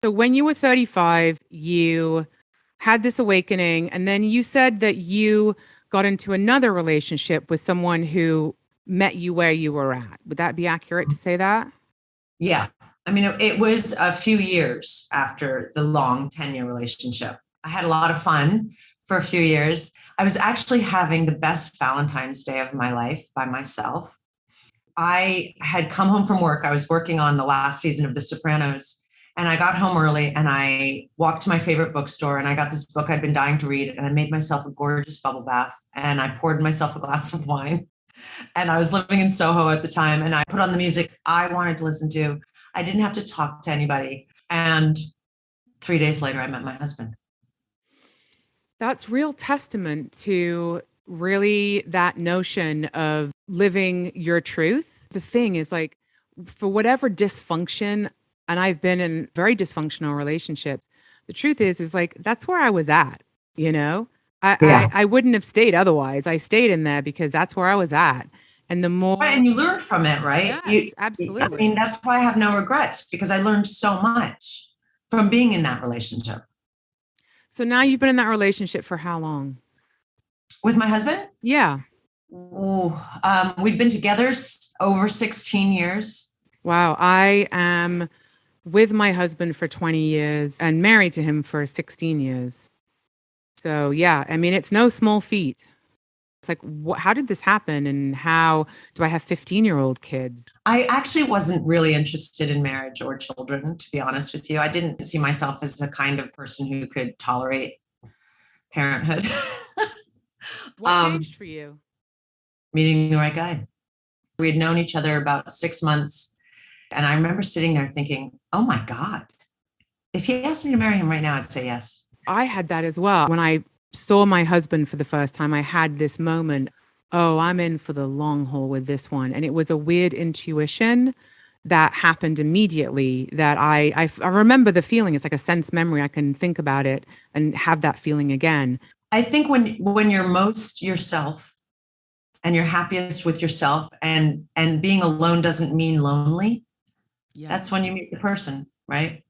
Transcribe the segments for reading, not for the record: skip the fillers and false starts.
So when you were 35, you had this awakening, and then you said that you got into another relationship with someone who met you where you were at. Would that be accurate to say that? Yeah. I mean, it was a few years after the long 10-year relationship. I had a lot of fun for a few years. I was actually having the best Valentine's Day of my life by myself. I had come home from work. I was working on the last season of The Sopranos, and I got home early and I walked to my favorite bookstore and I got this book I'd been dying to read, and I made myself a gorgeous bubble bath and I poured myself a glass of wine. And I was living in Soho at the time, and I put on the music I wanted to listen to. I didn't have to talk to anybody. And 3 days later, I met my husband. That's real testament to really that notion of living your truth. The thing is, like, for whatever dysfunction, and I've been in very dysfunctional relationships, the truth is like, that's where I was at, you know? Yeah. I wouldn't have stayed otherwise. I stayed in there because that's where I was at. And the Right, more, and you learn from it, right? yes, I mean, absolutely. that's why I have no regrets, because I learned so much from being in that relationship. So now you've been in that relationship for how long? With my husband, Yeah. ooh, we've been together over 16 years. Wow. I am with my husband for 20 years and married to him for 16 years. So, yeah, I mean, it's no small feat. It's like, how did this happen? And how do I have 15-year-old kids? I actually wasn't really interested in marriage or children, to be honest with you. I didn't see myself as a kind of person who could tolerate parenthood. What um, changed for you? Meeting the right guy. We had known each other about 6 months. And I remember sitting there thinking, oh my God, if he asked me to marry him right now, I'd say yes. I had that as well. When I saw my husband for the first time, I had this moment, oh, I'm in for the long haul with this one. And it was a weird intuition that happened immediately that I remember the feeling. It's like a sense memory. I can think about it and have that feeling again. I think when you're most yourself and you're happiest with yourself, and being alone doesn't mean lonely, Yeah. that's when you meet the person, right?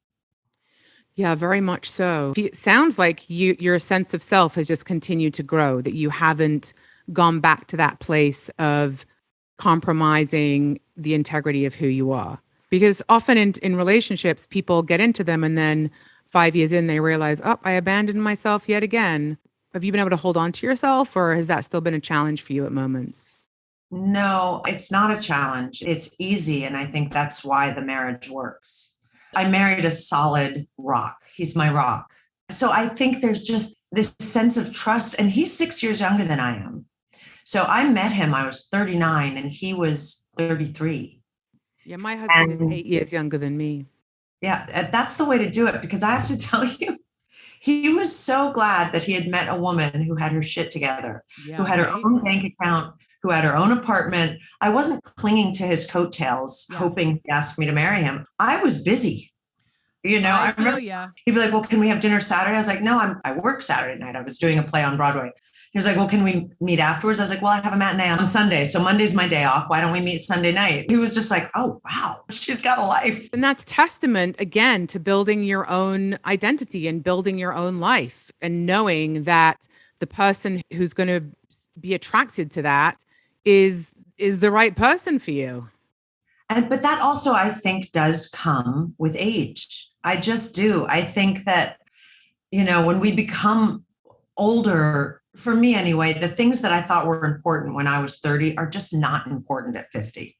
Yeah, very much so. It sounds like your sense of self has just continued to grow, that you haven't gone back to that place of compromising the integrity of who you are. Because often in relationships, people get into them and then 5 years in, they realize, oh, I abandoned myself yet again. Have you been able to hold on to yourself, or has that still been a challenge for you at moments? No, it's not a challenge. It's easy. And I think that's why the marriage works. I married a solid rock. He's my rock. So I think there's just this sense of trust. And he's 6 years younger than I am. So I met him, I was 39 and he was 33. Yeah, my husband is And 8 years younger than me. yeah, that's the way to do it, because I have to tell you, he was so glad that he had met a woman who had her shit together, who Yeah, had her right. own bank account, who had her own apartment. I wasn't clinging to his coattails, Yeah. hoping he asked me to marry him. I was busy. I I feel remember yeah. he'd be like, well, can we have dinner Saturday? I was like, no, I work Saturday night. I was doing a play on Broadway. He was like, well, can we meet afterwards? I was like, well, I have a matinee on Sunday. So Monday's my day off. Why don't we meet Sunday night? He was just like, oh, wow, she's got a life. And that's testament again to building your own identity and building your own life and knowing that the person who's going to be attracted to that is the right person for you. But that also, I think, does come with age. I just do. I think that, when we become older, for me anyway, the things that I thought were important when I was 30 are just not important at 50.